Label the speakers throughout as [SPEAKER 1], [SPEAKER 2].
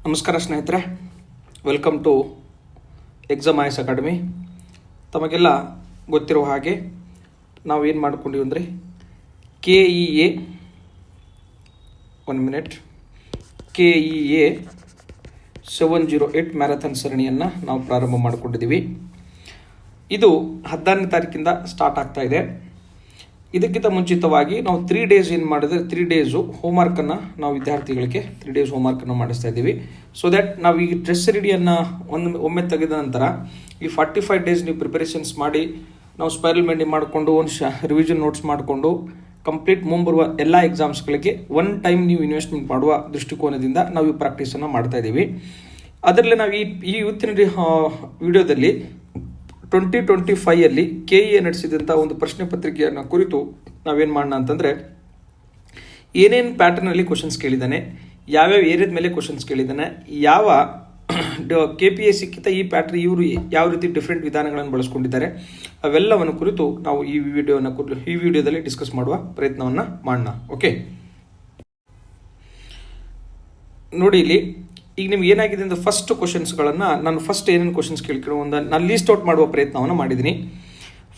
[SPEAKER 1] ನಮಸ್ಕಾರ ಸ್ನೇಹಿತರೆ, welcome to exam IS academy. ತಮಗೆಲ್ಲ ಗೊತ್ತಿರುವ ಹಾಗೆ ನಾವೇನು ಮಾಡ್ಕೊಂಡಿವಿ ಅಂದರೆ KEA 708 ಮ್ಯಾರಥಾನ್ ಸರಣಿಯನ್ನು ನಾವು ಪ್ರಾರಂಭ ಮಾಡಿಕೊಂಡಿದ್ದೀವಿ. ಇದು 14ನೇ ತಾರೀಕಿಂದ ಸ್ಟಾರ್ಟ್ ಆಗ್ತಾ ಇದೆ. ಇದಕ್ಕಿಂತ ಮುಂಚಿತವಾಗಿ ನಾವು 3 ಡೇಸ್ ಏನು ಮಾಡಿದ್ರೆ 3 ಡೇಸು ಹೋಮ್ವರ್ಕನ್ನು ನಾವು ವಿದ್ಯಾರ್ಥಿಗಳಿಗೆ 3 ಡೇಸ್ ಹೋಮ್ವರ್ಕನ್ನು ಮಾಡಿಸ್ತಾ ಇದ್ದೀವಿ. ಸೊ ದ್ಯಾಟ್ ನಾವು ಈ ಡ್ರೆಸ್ ರೆಡಿಯನ್ನು ಒಮ್ಮೆ ತೆಗೆದ ನಂತರ ಈ 45 ಡೇಸ್ ನೀವು ಪ್ರಿಪರೇಷನ್ಸ್ ಮಾಡಿ ನಾವು ಸ್ಪೈರಲ್ ಮೆಂಡಿಂಗ್ ಮಾಡಿಕೊಂಡು ಒಂದು ರಿವಿಷನ್ ನೋಟ್ಸ್ ಮಾಡಿಕೊಂಡು ಕಂಪ್ಲೀಟ್ ಮುಂಬರುವ ಎಲ್ಲ ಎಕ್ಸಾಮ್ಸ್ಗಳಿಗೆ ಒನ್ ಟೈಮ್ ನೀವು ಇನ್ವೆಸ್ಟ್ಮೆಂಟ್ ಮಾಡುವ ದೃಷ್ಟಿಕೋನದಿಂದ ನಾವು ಈ ಪ್ರಾಕ್ಟೀಸನ್ನು ಮಾಡ್ತಾ ಇದ್ದೀವಿ. ಅದರಲ್ಲಿ ನಾವು ಈ ಇವತ್ತಿನ ವಿಡಿಯೋದಲ್ಲಿ 2025 KEA ನಡೆಸಿದಂಥ ಒಂದು ಪ್ರಶ್ನೆ ಪತ್ರಿಕೆಯನ್ನು ಕುರಿತು ನಾವೇನು ಮಾಡೋಣ ಅಂತಂದರೆ, ಏನೇನು ಪ್ಯಾಟರ್ನಲ್ಲಿ ಕ್ವಶನ್ಸ್ ಕೇಳಿದ್ದಾನೆ, ಯಾವ್ಯಾವ ಏರಿಯಾದ ಮೇಲೆ ಕ್ವಶನ್ಸ್ ಕೇಳಿದ್ದಾನೆ, ಯಾವ KPSCಗಿಂತ ಈ ಪ್ಯಾಟರ್ನ್ ಇವರು ಯಾವ ರೀತಿ ಡಿಫ್ರೆಂಟ್ ವಿಧಾನಗಳನ್ನು ಬಳಸ್ಕೊಂಡಿದ್ದಾರೆ, ಅವೆಲ್ಲವನ್ನು ಕುರಿತು ನಾವು ಈ ವಿಡಿಯೋದಲ್ಲಿ ಡಿಸ್ಕಸ್ ಮಾಡುವ ಪ್ರಯತ್ನವನ್ನು ಮಾಡೋಣ. ಓಕೆ, ನೋಡಿ ಇಲ್ಲಿ ಈಗ ನಿಮ್ಗೆ ಏನಾಗಿದೆ ಅಂದರೆ ಫಸ್ಟ್ ಕ್ವಶನ್ಸ್ಗಳನ್ನು ನಾನು ಫಸ್ಟ್ ಏನೇನು ಕ್ವಶನ್ಸ್ ಕೇಳ್ಕೊಳ್ಳೋ ನಾನು ಲೀಸ್ಟ್ ಔಟ್ ಮಾಡುವ ಪ್ರಯತ್ನವನ್ನು ಮಾಡಿದ್ದೀನಿ.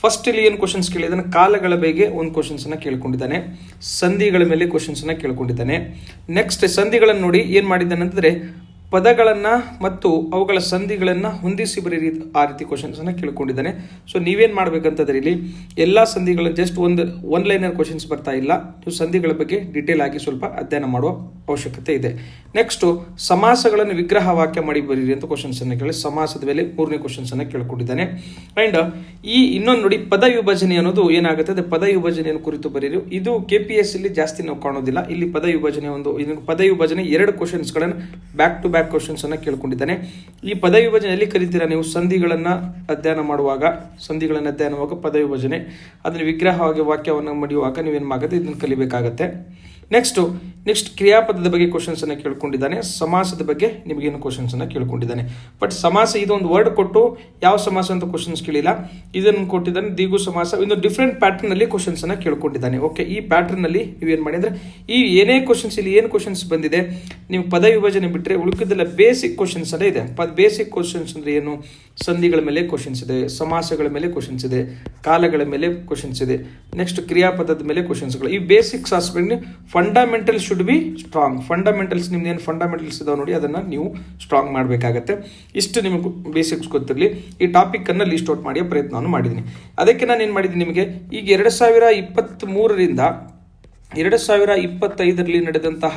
[SPEAKER 1] ಫಸ್ಟ್ ಇಲ್ಲಿ ಏನು ಕ್ವಶನ್ಸ್ ಕೇಳಿದ್ದಾನೆ, ಕಾಲಗಳ ಬಗ್ಗೆ ಒಂದು ಕ್ವಶನ್ಸನ್ನು ಕೇಳ್ಕೊಂಡಿದ್ದಾನೆ, ಸಂಧಿಗಳ ಮೇಲೆ ಕ್ವಶನ್ಸನ್ನು ಕೇಳ್ಕೊಂಡಿದ್ದಾನೆ. ನೆಕ್ಸ್ಟ್ ಸಂಧಿಗಳನ್ನು ನೋಡಿ ಏನು ಮಾಡಿದ್ದಾನೆ ಅಂತಂದರೆ ಪದಗಳನ್ನು ಮತ್ತು ಅವುಗಳ ಸಂಧಿಗಳನ್ನು ಹೊಂದಿಸಿ ಬರೀ ಆ ರೀತಿ ಕ್ವಶನ್ಸನ್ನು ಕೇಳ್ಕೊಂಡಿದ್ದಾನೆ. ಸೊ ನೀವೇನು ಮಾಡಬೇಕಂತಂದ್ರೆ ಇಲ್ಲಿ ಎಲ್ಲ ಸಂಧಿಗಳನ್ನು ಜಸ್ಟ್ ಒನ್ ಲೈನರ್ ಕ್ವಶನ್ಸ್ ಬರ್ತಾ ಇಲ್ಲ, ನೀವು ಸಂಧಿಗಳ ಬಗ್ಗೆ ಡೀಟೇಲ್ ಆಗಿ ಸ್ವಲ್ಪ ಅಧ್ಯಯನ ಮಾಡುವ ಅವಶ್ಯಕತೆ ಇದೆ. ನೆಕ್ಸ್ಟು ಸಮಾಸಗಳನ್ನು ವಿಗ್ರಹ ವಾಕ್ಯ ಮಾಡಿ ಬರೀರಿ ಅಂತ ಕ್ವಶನ್ಸನ್ನು ಕೇಳಿ ಸಮಾಸದ ಮೇಲೆ 3ನೇ ಕ್ವಶನ್ಸನ್ನು ಕೇಳ್ಕೊಂಡಿದ್ದಾನೆ. ಆ್ಯಂಡ್ ಈ ಇನ್ನೊಂದು ನೋಡಿ ಪದ ವಿಭಜನೆ ಅನ್ನೋದು ಏನಾಗುತ್ತೆ, ಪದ ವಿಭಜನೆಯನ್ನು ಕುರಿತು ಬರೀರಿ. ಇದು KPSCಲಿ ಜಾಸ್ತಿ ನಾವು ಕಾಣೋದಿಲ್ಲ. ಇಲ್ಲಿ ಪದ ವಿಭಜನೆ ಪದ ವಿಭಜನೆ 2 ಕ್ವಶನ್ಸ್ಗಳನ್ನು ಬ್ಯಾಕ್ ಟು ಬ್ಯಾಕ್ ಕ್ವಶನ್ಸ್ ಅನ್ನು ಕೇಳ್ಕೊಂಡಿದ್ದಾನೆ. ಈ ಪದ ವಿಭಜನೆಯಲ್ಲಿ ಕಲಿತೀರಾ ನೀವು ಸಂಧಿಗಳನ್ನು ಅಧ್ಯಯನ ಮಾಡುವಾಗ ಪದ ವಿಭಜನೆ ಅದನ್ನು ವಿಗ್ರಹವಾಗಿ ವಾಕ್ಯವನ್ನು ಮಾಡುವಾಗ ನೀವೇನು ಮಾಡಬೇಕು, ಇದನ್ನು ಕಲಿಬೇಕಾಗತ್ತೆ. ನೆಕ್ಸ್ಟ್ ಕ್ರಿಯಾಪದದ ಬಗ್ಗೆ ಕ್ವಶನ್ಸ್ ಅನ್ನು ಕೇಳ್ಕೊಂಡಿದ್ದಾನೆ. ಸಮಾಸದ ಬಗ್ಗೆ ನಿಮಗೇನು ಕ್ವಶನ್ಸ್ ಅನ್ನು ಕೇಳ್ಕೊಂಡಿದ್ದಾನೆ. ಬಟ್ ಸಮಾಸ ಇದೊಂದು ವರ್ಡ್ ಕೊಟ್ಟು ಯಾವ ಸಮಾಸ ಅಂತ ಕ್ವಶನ್ಸ್ ಕೇಳಿಲ್ಲ, ಇದನ್ನು ಕೊಟ್ಟಿದ್ದಾನೆ ದ್ವಿಗು ಸಮಾಸ. ಒಂದು ಡಿಫ್ರೆಂಟ್ ಪ್ಯಾಟರ್ನ್ ಅಲ್ಲಿ ಕ್ವಶನ್ಸ್ ಅನ್ನ ಕೇಳ್ಕೊಂಡಿದ್ದಾನೆ. ಓಕೆ, ಈ ಪ್ಯಾಟರ್ನ್ ಅಲ್ಲಿ ನೀವೇನು ಮಾಡಿ ಅಂದ್ರೆ ಈ ಏನೇ ಕ್ವಶನ್ಸ್ ಇಲ್ಲಿ ಏನು ಕ್ವಶನ್ಸ್ ಬಂದಿದೆ ನೀವು ಪದ ವಿಭಜನೆ ಬಿಟ್ಟರೆ ಉಳಿದಿದ್ದೆಲ್ಲ ಬೇಸಿಕ್ ಕ್ವಶನ್ಸ್ ಅಲ್ಲೇ ಇದೆ. ಬೇಸಿಕ್ ಕ್ವಶನ್ಸ್ ಅಂದ್ರೆ ಏನು, ಸಂಧಿಗಳ ಮೇಲೆ ಕ್ವಶನ್ಸ್ ಇದೆ, ಸಮಾಸಗಳ ಮೇಲೆ ಕ್ವಶನ್ಸ್ ಇದೆ, ಕಾಲಗಳ ಮೇಲೆ ಕ್ವಶನ್ಸ್ ಇದೆ, ನೆಕ್ಸ್ಟ್ ಕ್ರಿಯಾಪದದ ಮೇಲೆ ಕ್ವಶನ್ಸ್ಗಳು. ಈ basics aspect fundamental should be strong. Fundamentals ನಿಮ್ದು ಏನು ಫಂಡಮೆಂಟಲ್ಸ್ ಇದಾವೆ ನೋಡಿ ಅದನ್ನು ನೀವು ಸ್ಟ್ರಾಂಗ್ ಮಾಡಬೇಕಾಗತ್ತೆ. ಇಷ್ಟು ನಿಮಗೆ ಬೇಸಿಕ್ಸ್ ಗೊತ್ತಿರಲಿ. ಈ ಟಾಪಿಕ್ ಅನ್ನು ಲಿಸ್ಟ್ ಔಟ್ ಮಾಡಿ ಪ್ರಯತ್ನವನ್ನು ಮಾಡಿದ್ದೀನಿ. ಅದಕ್ಕೆ ನಾನು ಏನು ಮಾಡಿದ್ದೀನಿ ನಿಮಗೆ ಈಗ 2023ರಿಂದ 2025 ನಡೆದಂತಹ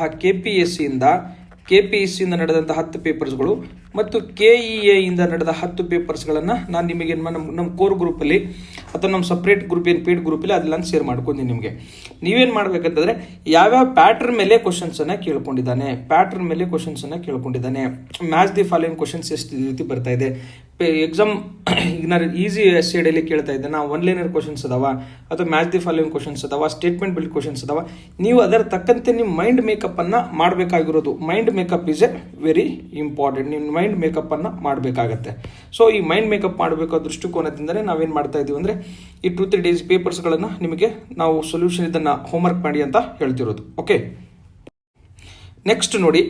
[SPEAKER 1] KPSCಯಿಂದ ನಡೆದಂಥ 10 ಪೇಪರ್ಸ್ಗಳು ಮತ್ತು KEA ಇಂದ ನಡೆದ 10 ಪೇಪರ್ಸ್ಗಳನ್ನು ನಾನು ನಿಮಗೆ ನಮ್ಮ ಕೋರ್ ಗ್ರೂಪಲ್ಲಿ ಅಥವಾ ನಮ್ಮ ಸಪ್ರೇಟ್ ಗ್ರೂಪ್ ಏನು ಪೇಡ್ ಗ್ರೂಪಲ್ಲಿ ಅದೆಲ್ಲ ಶೇರ್ ಮಾಡ್ಕೊಂತೀನಿ. ನಿಮಗೆ ನೀವೇನು ಮಾಡಬೇಕಂತಂದರೆ ಯಾವ್ಯಾವ ಪ್ಯಾಟರ್ನ್ ಮೇಲೆ ಕ್ವಶನ್ಸನ್ನು ಕೇಳ್ಕೊಂಡಿದ್ದಾನೆ, ಮ್ಯಾಚ್ ದಿ ಫಾಲೋಯಿಂಗ್ ಕ್ವಶನ್ಸ್ ಎಷ್ಟು ರೀತಿ ಬರ್ತಾ ಇದೆ. ಎಕ್ಸಾಮ್ ಈಗ ನಾನು ಈಸಿ ಸೈಡಲ್ಲಿ ಕೇಳ್ತಾ ಇದ್ದೆ, ನಾವು ಒನ್ ಲೈನರ್ ಕ್ವಶನ್ಸ್ ಅದಾವ ಅಥವಾ ಮ್ಯಾಚ್ ದಿ ಫಾಲೋಯಿಂಗ್ ಕ್ವಶನ್ಸ್ ಅದಾವ, ಸ್ಟೇಟ್ಮೆಂಟ್ ಬಿಲ್ಡ್ ಕ್ವಶನ್ಸ್ ಅದಾವ. ನೀವು ಅದರ ತಕ್ಕಂತೆ ನಿಮ್ಮ ಮೈಂಡ್ ಮೇಕಪ್ಪನ್ನು ಮಾಡಬೇಕಾಗಿರೋದು. Mind makeup is a very important. ನಿಮ್ಮ ಮೈಂಡ್ ಮೇಕಪ್ಪನ್ನು ಮಾಡಬೇಕಾಗತ್ತೆ. ಸೊ ಈ ಮೈಂಡ್ ಮೇಕಪ್ ಮಾಡಬೇಕಾದ ದೃಷ್ಟಿಕೋನದಿಂದಲೇ ನಾವೇನು ಮಾಡ್ತಾ ಇದ್ದೀವಿ ಅಂದರೆ ಈ 2-3 ಡೇಸ್ ಪೇಪರ್ಸ್ಗಳನ್ನು ನಿಮಗೆ ನಾವು ಸೊಲ್ಯೂಷನ್ ಇದನ್ನು ಹೋಮ್ವರ್ಕ್ ಮಾಡಿ ಅಂತ ಹೇಳ್ತಿರೋದು. ಓಕೆ, ನೆಕ್ಸ್ಟ್ ನೋಡಿ,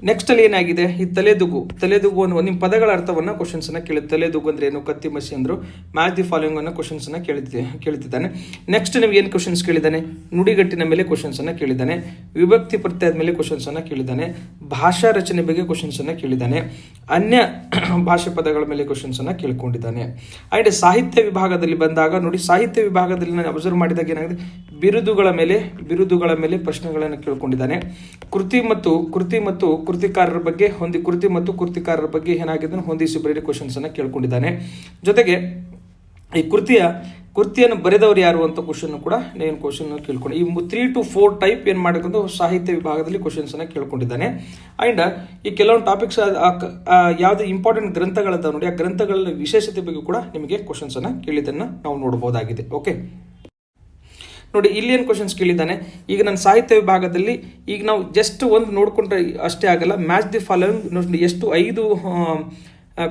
[SPEAKER 1] ನೆಕ್ಸ್ಟ್ ಅಲ್ಲಿ ಏನಾಗಿದೆ, ಈ ತಲೆದುಗು ಅನ್ನುವ ನಿಮ್ಮ ಪದಗಳ ಅರ್ಥವನ್ನು ಕ್ವಶನ್ಸನ್ನು ತಲೆದುಗು ಅಂದ್ರೆ ಏನು, ಕತ್ತಿ ಮಸಿ ಅಂದರು, ಮ್ಯಾಚ್ ದಿ ಫಾಲೋಯಿಂಗ್ ಅನ್ನೋ ಕ್ವಶನ್ಸನ್ನು ಕೇಳ್ತಿದ್ದಾನೆ. ನೆಕ್ಸ್ಟ್ ನಿಮ್ಗೆ ಏನು ಕ್ವಶನ್ಸ್ ಕೇಳಿದ್ದಾನೆ, ನುಡಿಗಟ್ಟಿನ ಮೇಲೆ ಕ್ವಶನ್ಸನ್ನು ಕೇಳಿದ್ದಾನೆ, ವಿಭಕ್ತಿ ಪ್ರತ್ಯಯದ ಮೇಲೆ ಕ್ವಶನ್ಸನ್ನು ಕೇಳಿದ್ದಾನೆ, ಭಾಷಾ ರಚನೆ ಬಗ್ಗೆ ಕ್ವಶನ್ಸನ್ನು ಕೇಳಿದ್ದಾನೆ, ಅನ್ಯ ಭಾಷೆ ಪದಗಳ ಮೇಲೆ ಕ್ವಶನ್ಸನ್ನು ಕೇಳ್ಕೊಂಡಿದ್ದಾನೆ. ಆ್ಯಂಡ್ ಸಾಹಿತ್ಯ ವಿಭಾಗದಲ್ಲಿ ಬಂದಾಗ ನೋಡಿ, ಸಾಹಿತ್ಯ ವಿಭಾಗದಲ್ಲಿ ನಾನು ಅಬ್ಸರ್ವ್ ಮಾಡಿದಾಗ ಏನಾಗಿದೆ, ಬಿರುದುಗಳ ಮೇಲೆ ಪ್ರಶ್ನೆಗಳನ್ನು ಕೇಳ್ಕೊಂಡಿದ್ದಾನೆ. ಕೃತಿ ಮತ್ತು ಕೃತಿಕಾರರ ಬಗ್ಗೆ ಏನಾಗಿದೆ ಹೊಂದಿಸಿ ಬರೀ ಕ್ವಶನ್ಸ್ ಅನ್ನು ಕೇಳ್ಕೊಂಡಿದ್ದಾನೆ. ಜೊತೆಗೆ ಈ ಕೃತಿಯನ್ನು ಬರೆದವರು ಯಾರು ಅಂತ ಕ್ವಶನ್ ಕೂಡ ಕೇಳ್ಕೊಂಡು ಈ 3 to 4 ಟೈಪ್ ಏನು ಮಾಡಬೇಕು ಸಾಹಿತ್ಯ ವಿಭಾಗದಲ್ಲಿ ಕ್ವಶನ್ಸ್ ಅನ್ನ ಕೇಳ್ಕೊಂಡಿದ್ದಾನೆ. ಅಂಡ್ ಈ ಕೆಲವೊಂದು ಟಾಪಿಕ್ಸ್ ಯಾವ್ದು ಇಂಪಾರ್ಟೆಂಟ್ ಗ್ರಂಥಗಳಂತ ನೋಡಿ, ಆ ಗ್ರಂಥಗಳ ವಿಶೇಷತೆ ಬಗ್ಗೆ ಕೂಡ ನಿಮಗೆ ಕ್ವಶನ್ಸ್ ಅನ್ನ ಕೇಳಿದ್ದನ್ನ ನಾವು ನೋಡಬಹುದಾಗಿದೆ. ಓಕೆ ನೋಡಿ, ಇಲ್ಲಿ ಏನು ಕ್ವಶನ್ಸ್ ಕೇಳಿದ್ದಾನೆ. ಈಗ ನನ್ನ ಸಾಹಿತ್ಯ ವಿಭಾಗದಲ್ಲಿ ಈಗ ನಾವು ಜಸ್ಟ್ ಒಂದು ನೋಡ್ಕೊಂಡ್ರೆ ಅಷ್ಟೇ ಆಗಲ್ಲ, ಮ್ಯಾಚ್ ದಿ ಫಾಲೋಯಿಂಗ್ ಎಷ್ಟು 5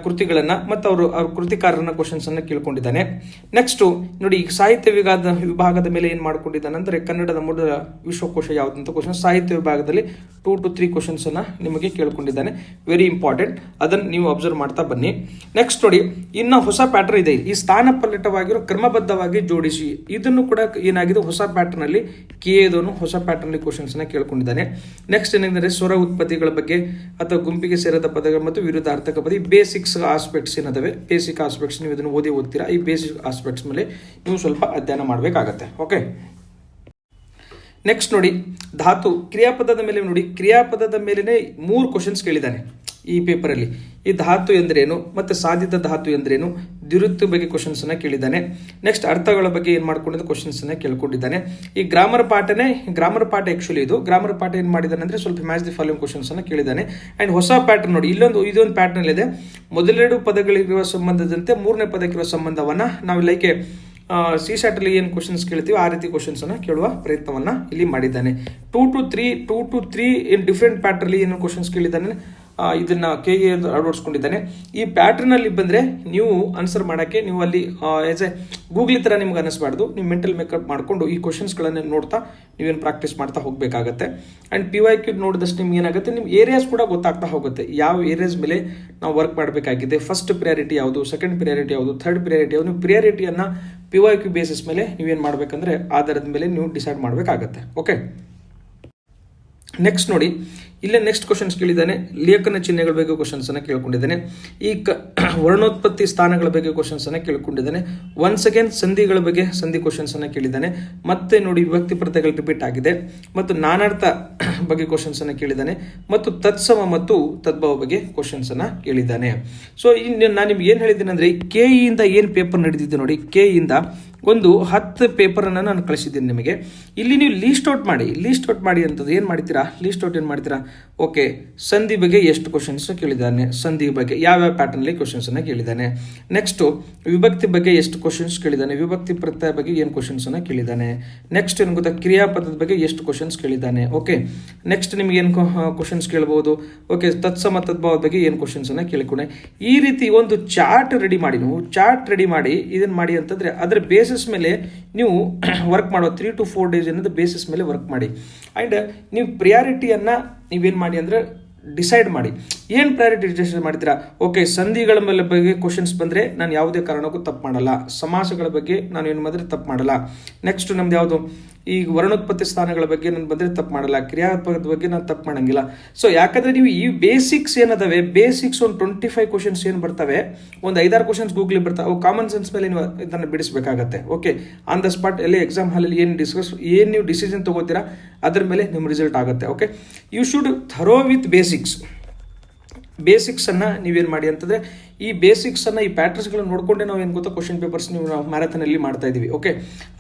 [SPEAKER 1] ಕೃತಿಗಳನ್ನ ಮತ್ತು ಅವ್ರ ಕೃತಿಕಾರರನ್ನ ಕ್ವಶನ್ಸ್ ಅನ್ನ ಕೇಳ್ಕೊಂಡಿದ್ದಾನೆ. ನೆಕ್ಸ್ಟ್ ನೋಡಿ, ಈಗ ಸಾಹಿತ್ಯ ವಿಭಾಗದ ಮೇಲೆ ಏನ್ ಮಾಡ್ಕೊಂಡಿದ್ದಾನೆ ಅಂದ್ರೆ ಕನ್ನಡದ ಮೊದಲ ವಿಶ್ವಕೋಶ ಯಾವುದಂತ ಕ್ವಶನ್ ಸಾಹಿತ್ಯ ವಿಭಾಗದಲ್ಲಿ 2 to 3 ಕ್ವಶನ್ಸ್ ಅನ್ನ ನಿಮಗೆ ಕೇಳ್ಕೊಂಡಿದ್ದಾನೆ. ವೆರಿ ಇಂಪಾರ್ಟೆಂಟ್, ಅದನ್ನ ನೀವು ಅಬ್ಸರ್ವ್ ಮಾಡ್ತಾ ಬನ್ನಿ. ನೆಕ್ಸ್ಟ್ ನೋಡಿ, ಇನ್ನ ಹೊಸ ಪ್ಯಾಟರ್ನ್ ಇದೆ, ಈ ಸ್ಥಾನಪಲ್ಲಟವಾಗಿರೋ ಕ್ರಮಬದ್ಧವಾಗಿ ಜೋಡಿಸಿ. ಇದನ್ನು ಕೂಡ ಏನಾಗಿದೆ, ಹೊಸ ಪ್ಯಾಟರ್ನ್ ಅಲ್ಲಿ ಕೆದವನು ಹೊಸ ಪ್ಯಾಟರ್ನ್ ಅಲ್ಲಿ ಕ್ವಶನ್ಸ್ ಅನ್ನ ಕೇಳ್ಕೊಂಡಿದ್ದಾನೆ. ನೆಕ್ಸ್ಟ್ ಏನೆಂದರೆ ಸ್ವರ ಉತ್ಪತ್ತಿಗಳ ಬಗ್ಗೆ ಅಥವಾ ಗುಂಪಿಗೆ ಸೇರದ ಪದಗಳು ಮತ್ತು ವಿರುದ್ಧಾರ್ಥಕ ಪದ, ಬೇಸಿಕ್ಸ್ ಆಸ್ಪೆಕ್ಟ್ಸ್ ಏನದಾವೆ, ಬೇಸಿಕ್ ಆಸ್ಪೆಕ್ಟ್ಸ್ ನೀವು ಇದನ್ನು ಓದ್ತೀರಾ. ಈ ಬೇಸಿಕ್ ಆಸ್ಪೆಕ್ಟ್ಸ್ ಮೇಲೆ ನೀವು ಸ್ವಲ್ಪ ಅಧ್ಯಯನ ಮಾಡಬೇಕಾಗತ್ತೆ. ಓಕೆ, ನೆಕ್ಸ್ಟ್ ನೋಡಿ, ಧಾತು ಕ್ರಿಯಾಪದದ ಮೇಲೆ ನೋಡಿ, ಕ್ರಿಯಾಪದದ ಮೇಲೆನೆ 3 ಕ್ವಶನ್ಸ್ ಕೇಳಿದ್ದಾನೆ ಈ ಪೇಪರಲ್ಲಿ. ಈ ಧಾತು ಎಂದ್ರೇನು, ಮತ್ತೆ ಸಾಧಿತ ಧಾತು ಎಂದ್ರೇನು, ದ್ವಿರುಕ್ತಿ ಬಗ್ಗೆ ಕ್ವಶನ್ಸ್ ಅನ್ನ ಕೇಳಿದ್ದಾನೆ. ನೆಕ್ಸ್ಟ್ ಅರ್ಥಗಳ ಬಗ್ಗೆ ಏನ್ ಮಾಡ್ಕೊಂಡಿದ್ದ ಕ್ವಶನ್ಸ್ ಅನ್ನ ಕೇಳ್ಕೊಂಡಿದ್ದಾನೆ. ಈ ಗ್ರಾಮರ್ ಪಾಠ ಆಕ್ಚುಲಿ ಇದು ಗ್ರಾಮರ್ ಪಾಠ ಏನ್ ಮಾಡಿದ್ದಾನೆ ಅಂದ್ರೆ ಸ್ವಲ್ಪ ಮ್ಯಾಚ್ ದಿ ಫಾಲೋಯಿಂಗ್ ಕ್ವಶನ್ಸ್ ಅನ್ನ ಕೇಳಿದ್ದಾನೆ. ಅಂಡ್ ಹೊಸ ಪ್ಯಾಟರ್ನ್ ನೋಡಿ, ಇದೊಂದು ಪ್ಯಾಟರ್ನ್ ಇದೆ. ಮೊದಲೆರಡು ಪದಗಳಿರುವ ಸಂಬಂಧದಂತೆ 3ನೇ ಪದಕ್ಕಿರುವ ಸಂಬಂಧವನ್ನ ನಾವು ಲೈಕ್ ಸಿಸ್ಯಾಟ್ ಅಲ್ಲಿ ಏನು ಕ್ವಶನ್ಸ್ ಕೇಳ್ತೀವಿ ಆ ರೀತಿ ಕ್ವಶನ್ಸ್ ಅನ್ನ ಕೇಳುವ ಪ್ರಯತ್ನವನ್ನ ಇಲ್ಲಿ ಮಾಡಿದ್ದಾನೆ. 2 to 3 ಇನ್ ಡಿಫ್ರೆಂಟ್ ಪ್ಯಾಟರ್ನ್ ಅಲ್ಲಿ ಏನು ಕ್ವಶನ್ಸ್ ಕೇಳಿದ್ದಾನೆ, ಇದನ್ನ ಕೆಗೆ ಅಳವಡಿಸ್ಕೊಂಡಿದ್ದಾನೆ. ಈ ಪ್ಯಾಟರ್ನ್ ಅಲ್ಲಿ ಬಂದ್ರೆ ನೀವು ಆನ್ಸರ್ ಮಾಡಕ್ಕೆ ನೀವು ಅಲ್ಲಿ ಆಸ್ ಎ ಗೂಗ್ಲಿ ತರ ನಿಮ್ಗೆ ಅನಿಸ್ಬಾರ್ದು. ನೀವು ಮೆಂಟಲ್ ಮೇಕಪ್ ಮಾಡ್ಕೊಂಡು ಈ ಕ್ವಶನ್ಸ್ ಗಳನ್ನ ನೋಡ್ತಾ ನೀವೇನು ಪ್ರಾಕ್ಟೀಸ್ ಮಾಡ್ತಾ ಹೋಗ್ಬೇಕಾಗತ್ತೆ. ಅಂಡ್ PYQ ನೋಡಿದಷ್ಟು ನಿಮ್ಗೆ ಏನಾಗುತ್ತೆ, ನಿಮ್ಗೆ ಏರಿಯಾಸ್ ಕೂಡ ಗೊತ್ತಾಗ್ತಾ ಹೋಗುತ್ತೆ. ಯಾವ ಏರಿಯಾಸ್ ಮೇಲೆ ನಾವು ವರ್ಕ್ ಮಾಡಬೇಕಾಗಿದೆ, ಫಸ್ಟ್ ಪ್ರಿಯಾರಿಟಿ ಯಾವುದು, ಸೆಕೆಂಡ್ ಪ್ರಿಯಾರಿಟಿ ಯಾವುದು, ಥರ್ಡ್ ಪ್ರಿಯಾರಿಟಿ ಯಾವುದು. ನೀವು ಪ್ರಿಯಾರಿಟಿಯನ್ನ PYQ ಬೇಸಿಸ್ ಮೇಲೆ ನೀವೇನು ಮಾಡ್ಬೇಕಂದ್ರೆ ಆಧಾರದ ಮೇಲೆ ನೀವು ಡಿಸೈಡ್ ಮಾಡಬೇಕಾಗತ್ತೆ. ಓಕೆ, ನೆಕ್ಸ್ಟ್ ನೋಡಿ, ಇಲ್ಲೇ ನೆಕ್ಸ್ಟ್ ಕ್ವಶನ್ಸ್ ಕೇಳಿದ್ದಾನೆ. ಲೇಖನ ಚಿಹ್ನೆಗಳ ಬಗ್ಗೆ ಕ್ವಶನ್ಸ್ ಅನ್ನ ಕೇಳ್ಕೊಂಡಿದ್ದಾನೆ. ಈ ವರ್ಣೋತ್ಪತ್ತಿ ಸ್ಥಾನಗಳ ಬಗ್ಗೆ ಕ್ವಶನ್ಸ್ ಅನ್ನ ಕೇಳ್ಕೊಂಡಿದ್ದಾನೆ. ಒನ್ಸ್ ಅಗೇನ್ ಸಂಧಿಗಳ ಬಗ್ಗೆ ಸಂಧಿ ಕ್ವಶನ್ಸ್ ಅನ್ನ ಕೇಳಿದ್ದಾನೆ. ಮತ್ತೆ ನೋಡಿ, ವಿಭಕ್ತಿ ಪ್ರತ್ಯಯಗಳು ರಿಪೀಟ್ ಆಗಿದೆ. ಮತ್ತು ನಾನಾರ್ಥ ಬಗ್ಗೆ ಕ್ವಶನ್ಸ್ ಅನ್ನ ಕೇಳಿದ್ದಾನೆ. ಮತ್ತು ತತ್ಸಮ ಮತ್ತು ತದ್ಭವ ಬಗ್ಗೆ ಕ್ವಶನ್ಸ್ ಅನ್ನ ಕೇಳಿದ್ದಾನೆ. ಸೊ ನಾನು ನಿಮ್ಗೆ ಏನ್ ಹೇಳಿದ್ದೇನೆ ಅಂದ್ರೆ, ಕೆಇಯಿಂದ ಏನ್ ಪೇಪರ್ ನಡೆದಿದೆ ನೋಡಿ, ಕೆಇಯಿಂದ ಒಂದು 10 ಪೇಪರ್ ಅನ್ನ ನಾನು ಕಳಿಸಿದ್ದೀನಿ ನಿಮಗೆ. ಇಲ್ಲಿ ನೀವು ಲೀಸ್ಟ್ ಔಟ್ ಮಾಡಿ ಅಂತದ್ದು ಏನ್ ಮಾಡ್ತೀರಾ, ಲೀಸ್ಟ್ ಔಟ್ ಏನ್ ಮಾಡ್ತೀರಾ. ಓಕೆ, ಸಂಧಿ ಬಗ್ಗೆ ಎಷ್ಟು ಕ್ವಶನ್ಸ್ ಕೇಳಿದ್ದಾನೆ, ಸಂಧಿ ಬಗ್ಗೆ ಯಾವ ಪ್ಯಾಟರ್ನ್ ಅಲ್ಲಿ ಕ್ವಶನ್ಸ್ ಅನ್ನ ಕೇಳಿದ್ದಾನೆ. ನೆಕ್ಸ್ಟ್ ವಿಭಕ್ತಿ ಬಗ್ಗೆ ಎಷ್ಟು ಕ್ವಶನ್ಸ್ ಕೇಳಿದ್ದಾನೆ, ವಿಭಕ್ತಿ ಪ್ರತ್ಯಯ ಬಗ್ಗೆ ಏನು ಕ್ವಶನ್ಸ್ ಅನ್ನ ಕೇಳಿದ್ದಾನೆ. ನೆಕ್ಸ್ಟ್ ಏನು ಗೊತ್ತಾ, ಕ್ರಿಯಾಪದದ ಬಗ್ಗೆ ಎಷ್ಟು ಕ್ವಶನ್ಸ್ ಕೇಳಿದ್ದಾನೆ. ಓಕೆ, ನೆಕ್ಸ್ಟ್ ನಿಮ್ಗೆ ಏನು ಕ್ವಶನ್ಸ್ ಕೇಳಬಹುದು. ಓಕೆ, ತತ್ಸಮ ತದ್ಭವ ಬಗ್ಗೆ ಏನು ಕ್ವಶನ್ಸ್ ಅನ್ನ ಕೇಳಿಕೊಂಡೆ. ಈ ರೀತಿ ಒಂದು ಚಾರ್ಟ್ ರೆಡಿ ಮಾಡಿ ಇದನ್ನ ಮಾಡಿ ಅಂತಂದ್ರೆ ಅದರ ಬೇಸಿಸ್ ಮೇಲೆ ನೀವು ವರ್ಕ್ ಮಾಡೋ 3 to 4 days ಅನ್ನೋದು ಬೇಸಿಸ್ ಮೇಲೆ ವರ್ಕ್ ಮಾಡಿ. ಅಂಡ್ ನೀವು ಪ್ರಿಯಾರಿಟಿಯನ್ನ ನೀವೇನ್ ಮಾಡಿ ಅಂದ್ರೆ ಡಿಸೈಡ್ ಮಾಡಿ. ಏನು ಪ್ರಯಾರಿಟಿ ಡಿಸೈಡ್ ಮಾಡ್ತೀರಾ. ಓಕೆ, ಸಂಧಿಗಳ ಮೇಲೆ ಬಗ್ಗೆ ಕ್ವಶನ್ಸ್ ಬಂದರೆ ನಾನು ಯಾವುದೇ ಕಾರಣಕ್ಕೂ ತಪ್ಪು ಮಾಡಲ್ಲ. ಸಮಾಸಗಳ ಬಗ್ಗೆ ನಾನು ಏನು ಮಾಡಿದ್ರೆ ತಪ್ಪು ಮಾಡಲ್ಲ. ನೆಕ್ಸ್ಟ್ ನಮ್ದು ಯಾವುದು, ಈ ವರ್ಣೋತ್ಪತ್ತಿ ಸ್ಥಾನಗಳ ಬಗ್ಗೆ ನಾನು ಬಂದರೆ ತಪ್ಪು ಮಾಡಲ್ಲ. ಕ್ರಿಯಾಪದದ ಬಗ್ಗೆ ನಾನು ತಪ್ಪು ಮಾಡಂಗಿಲ್ಲ. ಸೊ ಯಾಕಂದರೆ ನೀವು ಈ ಬೇಸಿಕ್ಸ್ ಏನದಾವೆ, ಬೇಸಿಕ್ಸ್ ಒಂದು 25 ಕ್ವಶನ್ಸ್ ಏನು ಬರ್ತವೆ, ಒಂದು 5-6 ಕ್ವಶನ್ಸ್ ಗೂಗ್ಲಿ ಬರ್ತವೆ. ಅವು ಕಾಮನ್ ಸೆನ್ಸ್ ಮೇಲೆ ನೀವು ಇದನ್ನು ಬಿಡಿಸಬೇಕಾಗತ್ತೆ. ಓಕೆ, ಆನ್ ದ ಸ್ಪಾಟ್ ಎಲ್ಲಿ ಎಕ್ಸಾಮ್ ಹಾಲಲ್ಲಿ ಏನು ನೀವು ಡಿಸಿಷನ್ ತಗೋತೀರಾ ಅದ್ರ ಮೇಲೆ ನಿಮ್ಮ ರಿಸಲ್ಟ್ ಆಗುತ್ತೆ. Okay, you should thorough with basics ಅನ್ನ ನೀವೇನು ಮಾಡಿ ಅಂತಂದ್ರೆ, ಈ ಬೇಸಿಕ್ಸ್ ಅನ್ನ ಈ ಪ್ಯಾಟರ್ನ್ಸ್ಗಳನ್ನ ನೋಡ್ಕೊಂಡೆ ನಾವು ಏನು ಗೊತ್ತಾ ಕ್ವಶನ್ ಪೇಪರ್ಸ್ ನಾವು ಮ್ಯಾರಥಾನ್ ಅಲ್ಲಿ ಮಾಡ್ತಾ ಇದೀವಿ. ಓಕೆ,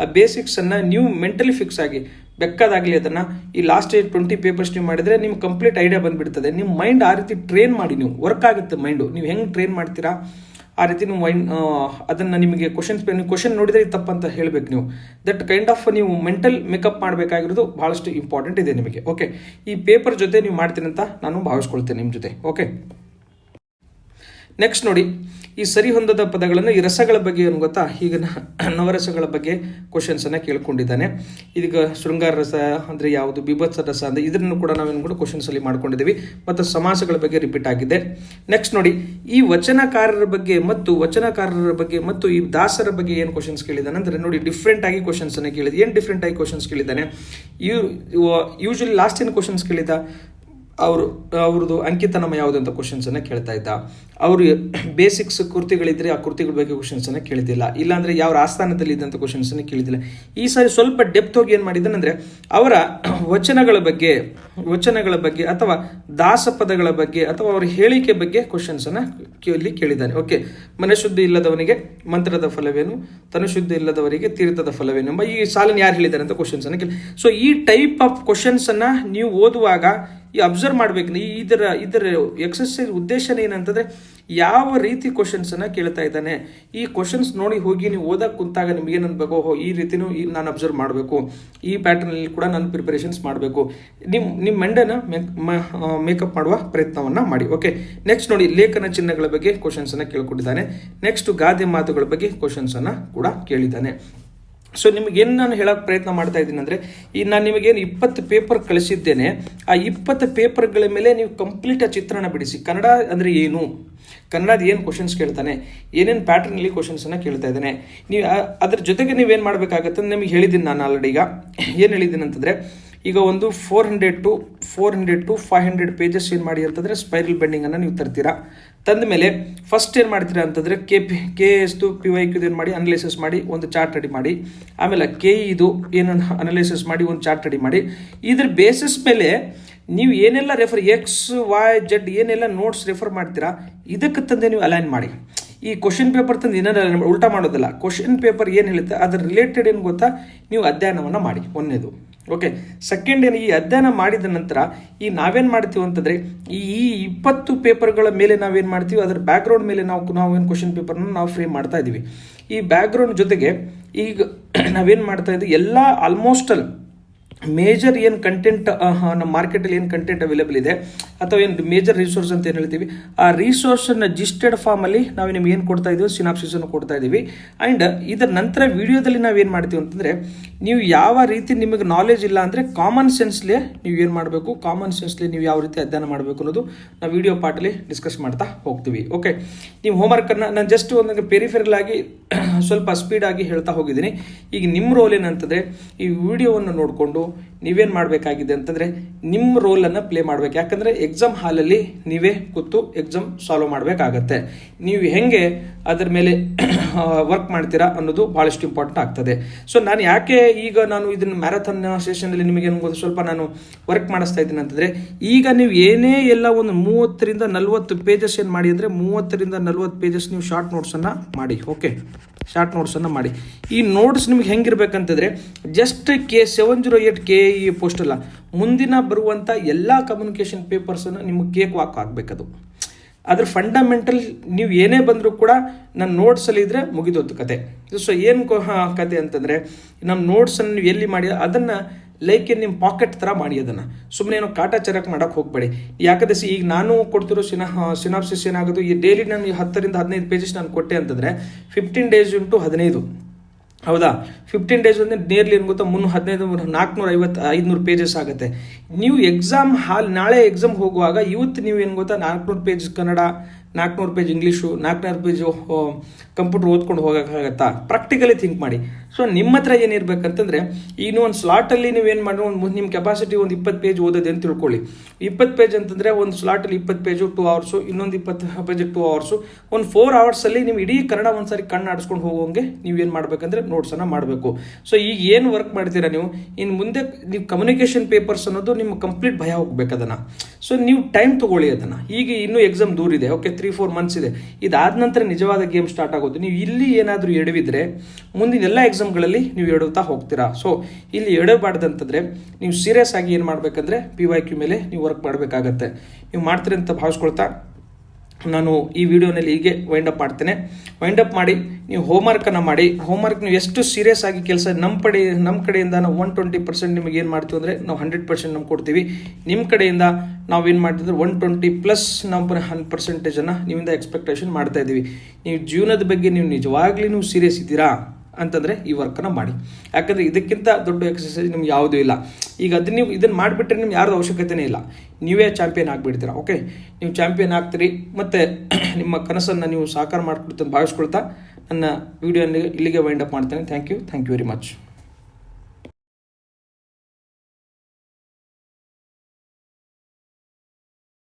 [SPEAKER 1] ಆ ಬೇಸಿಕ್ಸ್ ಅನ್ನ ನೀವು ಮೆಂಟಲಿ ಫಿಕ್ಸ್ ಆಗಿ ಬೇಕಾದಾಗಲಿ ಅದನ್ನ ಈ ಲಾಸ್ಟ್ 20 ಪೇಪರ್ಸ್ ನೀವು ಮಾಡಿದ್ರೆ ನಿಮ್ಗೆ ಕಂಪ್ಲೀಟ್ ಐಡಿಯಾ ಬಂದ್ಬಿಡ್ತದೆ. ನಿಮ್ಮ ಮೈಂಡ್ ಆ ರೀತಿ ಟ್ರೈನ್ ಮಾಡಿ, ನೀವು ವರ್ಕ್ ಆಗುತ್ತೆ ಮೈಂಡು. ನೀವು ಹೆಂಗೆ ಟ್ರೈನ್ ಮಾಡ್ತೀರಾ ಆ ರೀತಿ ನೀವು ಅದನ್ನು ನಿಮಗೆ ಕ್ವಶನ್ ನೋಡಿದರೆ ತಪ್ಪಂತ ಹೇಳಬೇಕು ನೀವು. ದಟ್ ಕೈಂಡ್ ಆಫ್ ನೀವು ಮೆಂಟಲ್ ಮೇಕಪ್ ಮಾಡಬೇಕಾಗಿರೋದು ಬಹಳಷ್ಟು ಇಂಪಾರ್ಟೆಂಟ್ ಇದೆ ನಿಮಗೆ. ಓಕೆ, ಈ ಪೇಪರ್ ಜೊತೆ ನೀವು ಮಾಡ್ತೀನಿ ಅಂತ ನಾನು ಭಾವಿಸ್ಕೊಳ್ತೇನೆ ನಿಮ್ಮ ಜೊತೆ. ಓಕೆ, ನೆಕ್ಸ್ಟ್ ನೋಡಿ, ಈ ಸರಿ ಹೊಂದದ ಪದಗಳನ್ನು, ಈ ರಸಗಳ ಬಗ್ಗೆ ಏನು ಗೊತ್ತಾ, ಈಗ ನವರಸಗಳ ಬಗ್ಗೆ ಕ್ವಶನ್ಸ್ ಅನ್ನ ಕೇಳ್ಕೊಂಡಿದ್ದಾನೆ. ಇದೀಗ ಶೃಂಗಾರ ರಸ ಅಂದ್ರೆ ಯಾವುದು, ಬಿಭತ್ಸ ರಸ ಅಂದ್ರೆ ಇದನ್ನು ಕೂಡ ನಾವೇನು ಕೂಡ ಕ್ವಶನ್ಸ್ ಅಲ್ಲಿ ಮಾಡ್ಕೊಂಡಿದ್ದೀವಿ. ಮತ್ತು ಸಮಾಸಗಳ ಬಗ್ಗೆ ರಿಪೀಟ್ ಆಗಿದೆ. ನೆಕ್ಸ್ಟ್ ನೋಡಿ, ಈ ವಚನಕಾರರ ಬಗ್ಗೆ ಮತ್ತು ಈ ದಾಸರ ಬಗ್ಗೆ ಏನು ಕ್ವಶನ್ಸ್ ಕೇಳಿದ್ದಾನೆ ಅಂದ್ರೆ ನೋಡಿ, ಡಿಫ್ರೆಂಟ್ ಆಗಿ ಕ್ವಶನ್ಸ್ ಅನ್ನ ಕೇಳಿದ. ಏನು ಡಿಫ್ರೆಂಟ್ ಆಗಿ ಕ್ವಶನ್ಸ್ ಕೇಳಿದ್ದಾನೆ, ಯೂಶಲಿ ಲಾಸ್ಟ್ ಏನು ಕ್ವಶನ್ಸ್ ಕೇಳಿದ, ಅವ್ರದ್ದು ಅಂಕಿತನಾಮ ಯಾವುದು ಅಂತ ಕ್ವಶನ್ಸ್ ಅನ್ನ ಕೇಳ್ತಾ ಇದ್ದ. ಅವರು ಬೇಸಿಕ್ಸ್ ಕೃತಿಗಳಿದ್ರೆ ಆ ಕೃತಿಗಳ ಬಗ್ಗೆ ಕ್ವಶನ್ಸ್ ಅನ್ನ ಕೇಳಿದಿಲ್ಲ. ಇಲ್ಲಾಂದ್ರೆ ಯಾವ ಆಸ್ಥಾನದಲ್ಲಿ ಇದ್ದಂತ ಕ್ವಶನ್ಸ್ ಅನ್ನ ಕೇಳಿದಿಲ್ಲ. ಈ ಸಾರಿ ಸ್ವಲ್ಪ ಡೆಪ್ತ್ ಹೋಗಿ ಏನ್ ಮಾಡಿದಾನಂದ್ರೆ, ಅವರ ವಚನಗಳ ಬಗ್ಗೆ ಅಥವಾ ದಾಸಪದಗಳ ಬಗ್ಗೆ ಅಥವಾ ಅವರ ಹೇಳಿಕೆ ಬಗ್ಗೆ ಕ್ವಶನ್ಸ್ ಅನ್ನ ಇಲ್ಲಿ ಕೇಳಿದ್ದಾನೆ. ಓಕೆ, ಮನಶುದ್ಧಿ ಇಲ್ಲದವನಿಗೆ ಮಂತ್ರದ ಫಲವೇನು, ತನುಶುದ್ಧಿ ಇಲ್ಲದವರಿಗೆ ತೀರ್ಥದ ಫಲವೇನು ಎಂಬ ಈ ಸಾಲನ್ನು ಯಾರು ಹೇಳಿದ್ದಾರೆ ಅಂತ ಕ್ವಶನ್ಸ್ ಅನ್ನ ಕೇಳಿ. ಸೊ ಈ ಟೈಪ್ ಆಫ್ ಕ್ವಶನ್ಸ್ ಅನ್ನ ನೀವು ಓದುವಾಗ ಈ ಅಬ್ಸರ್ವ್ ಮಾಡ್ಬೇಕು. ಇದರ ಎಕ್ಸರ್ಸೈಸ್ ಉದ್ದೇಶನೇ ಏನಂತಂದ್ರೆ ಯಾವ ರೀತಿ ಕ್ವಶನ್ಸನ್ನು ಕೇಳ್ತಾ ಇದ್ದಾನೆ, ಈ ಕ್ವಶನ್ಸ್ ನೋಡಿ ಹೋಗಿ ನೀವು ಓದಕ್ಕೆ ಕುಂತಾಗ ನಿಮ್ಗೆ ಏನು ಅನ್ಬೇಕು, ಈ ರೀತಿನೂ ನಾನು ಅಬ್ಸರ್ವ್ ಮಾಡಬೇಕು, ಈ ಪ್ಯಾಟರ್ನಲ್ಲಿ ಕೂಡ ನಾನು ಪ್ರಿಪರೇಷನ್ಸ್ ಮಾಡಬೇಕು, ನಿಮ್ಮ ಮಂಡನ ಮೇಕಪ್ ಮಾಡುವ ಪ್ರಯತ್ನವನ್ನು ಮಾಡಿ. ಓಕೆ, ನೆಕ್ಸ್ಟ್ ನೋಡಿ ಲೇಖನ ಚಿಹ್ನೆಗಳ ಬಗ್ಗೆ ಕ್ವಶನ್ಸನ್ನು ಕೇಳ್ಕೊಂಡಿದ್ದಾನೆ. ನೆಕ್ಸ್ಟ್ ಗಾದೆ ಮಾತುಗಳ ಬಗ್ಗೆ ಕ್ವಶನ್ಸನ್ನು ಕೂಡ ಕೇಳಿದ್ದಾನೆ. ಸೊ ನಿಮಗೇನು ನಾನು ಹೇಳೋಕೆ ಪ್ರಯತ್ನ ಮಾಡ್ತಾ ಇದ್ದೀನಿ ಅಂದರೆ, ಈ ನಾನು ನಿಮಗೇನು 20 ಪೇಪರ್ ಕಳಿಸಿದ್ದೇನೆ, ಆ 20 ಪೇಪರ್ಗಳ ಮೇಲೆ ನೀವು ಕಂಪ್ಲೀಟ್ ಆ ಚಿತ್ರಣ ಬಿಡಿಸಿ. ಕನ್ನಡ ಅಂದರೆ ಏನು, ಕನ್ನಡದ ಏನು ಕ್ವಶನ್ಸ್ ಕೇಳ್ತಾನೆ, ಏನೇನು ಪ್ಯಾಟರ್ನಲ್ಲಿ ಕ್ವಶನ್ಸನ್ನು ಕೇಳ್ತಾ ಇದ್ದಾನೆ, ನೀವು ಅದ್ರ ಜೊತೆಗೆ ನೀವೇನು ಮಾಡಬೇಕಾಗತ್ತೆ ಅಂತ ನಿಮಗೆ ಹೇಳಿದ್ದೀನಿ ನಾನು ಆಲ್ರೆಡಿ. ಈಗ ಏನು ಹೇಳಿದ್ದೀನಿ ಅಂತಂದರೆ, ಈಗ ಒಂದು 400 to 500 ಪೇಜಸ್ ಏನು ಮಾಡಿ ಅಂತಂದರೆ ಸ್ಪೈರಲ್ ಬೆಂಡಿಂಗನ್ನು ನೀವು ತರ್ತೀರಾ. ತಂದ ಮೇಲೆ ಫಸ್ಟ್ ಏನು ಮಾಡ್ತೀರಾ ಅಂತಂದರೆ KS PYQ ಏನು ಮಾಡಿ ಅನಲೈಸಿಸ್ ಮಾಡಿ ಒಂದು ಚಾರ್ಟ್ ರೆಡಿ ಮಾಡಿ. ಆಮೇಲೆ KE ಏನು ಅನಲೈಸಿಸ್ ಮಾಡಿ ಒಂದು ಚಾರ್ಟ್ ರೆಡಿ ಮಾಡಿ. ಇದ್ರ ಬೇಸಿಸ್ ಮೇಲೆ ನೀವು ಏನೆಲ್ಲ XYZ ಏನೆಲ್ಲ ನೋಟ್ಸ್ ರೆಫರ್ ಮಾಡ್ತೀರಾ ಇದಕ್ಕೆ ತಂದೆ ನೀವು ಅಲೈನ್ ಮಾಡಿ. ಈ ಕ್ವಶನ್ ಪೇಪರ್ ತಂದು ಏನಾರ ಉಲ್ಟಾ ಮಾಡೋದಿಲ್ಲ. ಕ್ವಶನ್ ಪೇಪರ್ ಏನು ಹೇಳುತ್ತೆ ಅದ್ರ ರಿಲೇಟೆಡ್ ಏನು ಗೊತ್ತಾ, ನೀವು ಅಧ್ಯಯನವನ್ನು ಮಾಡಿ. ಒಂದನೇದು. ಓಕೆ, ಸೆಕೆಂಡ್ ಏನು, ಈ ಅಧ್ಯಯನ ಮಾಡಿದ ನಂತರ ಈ ನಾವೇನು ಮಾಡ್ತೀವಿ ಅಂತಂದರೆ ಈ 20 ಪೇಪರ್ಗಳ ಮೇಲೆ ನಾವೇನು ಮಾಡ್ತೀವಿ, ಅದರ ಬ್ಯಾಕ್ಗ್ರೌಂಡ್ ಮೇಲೆ ನಾವೇನು ಕ್ವಶನ್ ಪೇಪರ್ನ ನಾವು ಫ್ರೇಮ್ ಮಾಡ್ತಾ ಇದ್ದೀವಿ. ಈ ಬ್ಯಾಕ್ಗ್ರೌಂಡ್ ಜೊತೆಗೆ ಈಗ ನಾವೇನು ಮಾಡ್ತಾ ಇದ್ದೀವಿ, ಎಲ್ಲ ಆಲ್ಮೋಸ್ಟ್ ಮೇಜರ್ ಏನು ಕಂಟೆಂಟ್ ನಮ್ಮ ಮಾರ್ಕೆಟಲ್ಲಿ ಏನು ಕಂಟೆಂಟ್ ಅವೈಲೇಬಲ್ ಇದೆ ಅಥವಾ ಏನು ಮೇಜರ್ ರಿಸೋರ್ಸ್ ಅಂತ ಏನು ಹೇಳ್ತೀವಿ, ಆ ರಿಸೋರ್ಸನ್ನು ಜಿಸ್ಟೆಡ್ ಫಾರ್ಮಲ್ಲಿ ನಾವು ನಿಮ್ಗೆ ಏನು ಕೊಡ್ತಾ ಇದ್ದೀವಿ, ಸಿನಾಪ್ಸಿಸನ್ನು ಕೊಡ್ತಾ ಇದ್ದೀವಿ. ಆ್ಯಂಡ್ ಇದರ ನಂತರ ವಿಡಿಯೋದಲ್ಲಿ ನಾವೇನು ಮಾಡ್ತೀವಿ ಅಂತಂದರೆ, ನೀವು ಯಾವ ರೀತಿ ನಿಮಗೆ ನಾಲೆಜ್ ಇಲ್ಲ ಅಂದರೆ ಕಾಮನ್ ಸೆನ್ಸ್ಲೇ ನೀವು ಏನು ಮಾಡಬೇಕು, ಕಾಮನ್ ಸೆನ್ಸ್ಲಿ ನೀವು ಯಾವ ರೀತಿ ಅಧ್ಯಯನ ಮಾಡಬೇಕು ಅನ್ನೋದು ನಾವು ವಿಡಿಯೋ ಪಾರ್ಟಲ್ಲಿ ಡಿಸ್ಕಸ್ ಮಾಡ್ತಾ ಹೋಗ್ತೀವಿ. ಓಕೆ, ನೀವು ಹೋಮ್ವರ್ಕನ್ನು ನಾನು ಜಸ್ಟ್ ಒಂದು ಪೆರಿಫೆರಲ್ ಆಗಿ ಸ್ವಲ್ಪ ಸ್ಪೀಡಾಗಿ ಹೇಳ್ತಾ ಹೋಗಿದ್ದೀನಿ. ಈಗ ನಿಮ್ಮ ರೋಲ್ ಏನಂತಂದರೆ, ಈ ವಿಡಿಯೋವನ್ನು ನೋಡಿಕೊಂಡು ನೀವೇನು ಮಾಡಬೇಕಾಗಿದೆ ಅಂತಂದರೆ ನಿಮ್ಮ ರೋಲನ್ನು ಪ್ಲೇ ಮಾಡಬೇಕು. ಯಾಕಂದರೆ ಎಕ್ಸಾಮ್ ಹಾಲಲ್ಲಿ ನೀವೇ ಕೂತು ಎಕ್ಸಾಮ್ ಸಾಲ್ವ್ ಮಾಡಬೇಕಾಗತ್ತೆ. ನೀವು ಹೆಂಗೆ ಅದರ ಮೇಲೆ ವರ್ಕ್ ಮಾಡ್ತೀರಾ ಅನ್ನೋದು ಭಾಳಷ್ಟು ಇಂಪಾರ್ಟೆಂಟ್ ಆಗ್ತದೆ. ಸೊ ನಾನು ಯಾಕೆ ಈಗ ನಾನು ಇದನ್ನು ಮ್ಯಾರಥಾನ್ ಸೆಷನಲ್ಲಿ ನಿಮಗೇನು ಸ್ವಲ್ಪ ನಾನು ವರ್ಕ್ ಮಾಡಿಸ್ತಾ ಇದ್ದೀನಿ ಅಂತಂದರೆ, ಈಗ ನೀವು ಏನೇ ಎಲ್ಲ ಒಂದು 30 ರಿಂದ 40 ಪೇಜಸ್ ಏನು ಮಾಡಿ ಅಂದರೆ 30 ರಿಂದ 40 ಪೇಜಸ್ ನೀವು ಶಾರ್ಟ್ ನೋಟ್ಸನ್ನು ಮಾಡಿ. ಓಕೆ, ಶಾರ್ಟ್ ನೋಟ್ಸನ್ನು ಮಾಡಿ. ಈ ನೋಟ್ಸ್ ನಿಮ್ಗೆ ಹೆಂಗಿರ್ಬೇಕಂತಂದರೆ ಜಸ್ಟ್ K708 KE ಪೋಸ್ಟ್ ಅಲ್ಲ, ಮುಂದಿನ ಬರುವಂಥ ಎಲ್ಲ ಕಮ್ಯುನಿಕೇಷನ್ ಪೇಪರ್ಸನ್ನು ನಿಮಗೆ ಕೇಕ್ ವಾಕ್ ಆಗಬೇಕದು. ಅದ್ರ ಫಂಡಮೆಂಟಲ್ ನೀವು ಏನೇ ಬಂದರೂ ಕೂಡ ನನ್ನ ನೋಟ್ಸಲ್ಲಿ ಇದ್ದರೆ ಮುಗಿದೋದು ಕತೆ. ಸೊ ಏನು ಕತೆ ಅಂತಂದರೆ, ನಮ್ಮ ನೋಟ್ಸನ್ನು ನೀವು ಎಲ್ಲಿ ಮಾಡಿ ಅದನ್ನು ಲೈಕ್ ನಿಮ್ಮ ಪಾಕೆಟ್ ಥರ ಮಾಡಿ, ಅದನ್ನು ಸುಮ್ಮನೆ ಏನೋ ಕಾಟಾಚಾರಕ್ಕೆ ಮಾಡೋಕ್ಕೆ ಹೋಗಬೇಡಿ. ಯಾಕಂದರೆ ಈಗ ನಾನು ಕೊಡ್ತಿರೋ ಸಿನಾಪ್ಸಿಸ್ ಏನಾಗೋದು, ಈ ಡೈಲಿ ನಾನು 10 ರಿಂದ 15 ಪೇಜಸ್ ನಾನು ಕೊಟ್ಟೆ ಅಂತಂದರೆ 15 days ಇಂಟು 15, ಹೌದಾ, 15 days ಅಂದರೆ ನೇರ್ಲಿ ಏನು ಗೊತ್ತಾ, 315 450 ಪೇಜಸ್ ಆಗುತ್ತೆ. ನೀವು ಎಕ್ಸಾಮ್ ನಾಳೆ ಎಕ್ಸಾಮ್ ಹೋಗುವಾಗ ಇವತ್ತು ನೀವು ಏನು ಗೊತ್ತಾ 400 page Kannada, 400 page English, 400 page computer ಓದ್ಕೊಂಡು ಹೋಗೋಕ್ಕಾಗತ್ತಾ? ಪ್ರಾಕ್ಟಿಕಲಿ ಥಿಂಕ್ ಮಾಡಿ. ಸೊ ನಿಮ್ಮ ಹತ್ರ ಏನಿರ್ಬೇಕಂತಂದರೆ, ಈಗ ನೀವು ಒಂದು ಸ್ಲಾಟಲ್ಲಿ ನೀವೇನು ಮಾಡಿ, ನಿಮ್ಮ ಕೆಪಾಸಿಟಿ ಒಂದು 20 ಪೇಜ್ ಓದೋದೆ ಅಂತ ತಿಳ್ಕೊಳ್ಳಿ. 20 ಪೇಜ್ ಅಂತಂದರೆ ಒಂದು ಸ್ಲಾಟಲ್ಲಿ 20 ಪೇಜು 2 hours, ಇನ್ನೊಂದು 20 ಪೇಜ್ 2 hours, ಒಂದು 4 hours ನೀವು ಇಡೀ ಕನ್ನಡ ಒಂದ್ಸರಿ ಕಣ್ಣು ಆಡಿಸ್ಕೊಂಡು ಹೋಗೋಂಗೆ ನೀವೇನು ಮಾಡಬೇಕಂದ್ರೆ ನೋಟ್ಸನ್ನು ಮಾಡಬೇಕು. ಸೊ ಈಗ ಏನು ವರ್ಕ್ ಮಾಡ್ತೀರಾ ನೀವು, ಇನ್ನು ಮುಂದೆ ನೀವು ಕಮ್ಯುನಿಕೇಷನ್ ಪೇಪರ್ಸ್ ಅನ್ನೋದು ನಿಮ್ಮ ಕಂಪ್ಲೀಟ್ ಭಯ ಹೋಗ್ಬೇಕು ಅದನ್ನು. ಸೊ ನೀವು ಟೈಮ್ ತೊಗೊಳ್ಳಿ ಅದನ್ನು. ಈಗ ಇನ್ನೂ ಎಕ್ಸಾಮ್ ದೂರ ಇದೆ. ಓಕೆ, 3-4 months ಇದೆ. ಇದಾದ ನಂತರ ನಿಜವಾದ ಗೇಮ್ ಸ್ಟಾರ್ಟ್ ಆಗೋದು. ನೀವು ಇಲ್ಲಿ ಏನಾದರೂ ಎಡವಿದ್ರೆ ಮುಂದಿನ ಎಲ್ಲ ಎಕ್ಸಾಮ್ಗಳಲ್ಲಿ ನೀವು ಎಡುತ್ತಾ ಹೋಗ್ತೀರಾ. ಸೊ ಇಲ್ಲಿ ಎಡಬಾರ್ದಂತಂದರೆ ನೀವು ಸೀರಿಯಸ್ ಆಗಿ ಏನು ಮಾಡಬೇಕಂದ್ರೆ PYQ ಮೇಲೆ ನೀವು ವರ್ಕ್ ಮಾಡಬೇಕಾಗತ್ತೆ. ನೀವು ಮಾಡ್ತೀರಿ ಅಂತ ಭಾವಿಸ್ಕೊಳ್ತಾ ನಾನು ಈ ವಿಡಿಯೋನಲ್ಲಿ ಹೀಗೆ ವೈಂಡ್ ಅಪ್ ಮಾಡ್ತೇನೆ. ವೈಂಡ್ ಅಪ್ ಮಾಡಿ ನೀವು ಹೋಮ್ವರ್ಕನ್ನು ಮಾಡಿ. ಹೋಮ್ವರ್ಕ್ ನೀವು ಎಷ್ಟು ಸೀರಿಯಸ್ ಆಗಿ ಕೆಲಸ ನಮ್ಮ ಕಡೆಯಿಂದ ನಾವು 120% ನಿಮಗೆ ಏನು ಮಾಡ್ತೀವಿ ಅಂದರೆ ನಾವು 100% ನಮ್ಗೆ ಕೊಡ್ತೀವಿ. ನಿಮ್ಮ ಕಡೆಯಿಂದ ನಾವು ಏನು ಮಾಡ್ತಿದ್ರೆ 120+ ನಮ್ಮ 100%ಅನ್ನು ನೀವಿಂದ ಎಕ್ಸ್ಪೆಕ್ಟೇಷನ್ ಮಾಡ್ತಾ ಇದ್ದೀವಿ. ನೀವು ಜೀವನದ ಬಗ್ಗೆ ನೀವು ನಿಜವಾಗ್ಲೂ ನೀವು ಸೀರಿಯಸ್ ಇದ್ದೀರಾ ಅಂತಂದರೆ ಈ ವರ್ಕನ್ನು ಮಾಡಿ. ಯಾಕಂದರೆ ಇದಕ್ಕಿಂತ ದೊಡ್ಡ ಎಕ್ಸಸೈಸ್ ನಿಮ್ಗೆ ಯಾವುದೂ ಇಲ್ಲ. ಈಗ ಇದನ್ನು ಮಾಡಿಬಿಟ್ರೆ ನಿಮ್ಗೆ ಯಾರ್ದು ಅವಶ್ಯಕತೆನೇ ಇಲ್ಲ, ನೀವೇ ಚಾಂಪಿಯನ್ ಆಗಿಬಿಡ್ತೀರಾ. ಓಕೆ, ನೀವು ಚಾಂಪಿಯನ್ ಆಗ್ತೀರಿ ಮತ್ತು ನಿಮ್ಮ ಕನಸನ್ನು ನೀವು ಸಾಕಾರ ಮಾಡಿಕೊಡ್ತಂತ ಭಾವಿಸ್ಕೊಳ್ತಾ ನನ್ನ ವಿಡಿಯೋನ ಇಲ್ಲಿಗೆ ವೈಂಡ್ ಅಪ್ ಮಾಡ್ತೇನೆ. Thank you very much.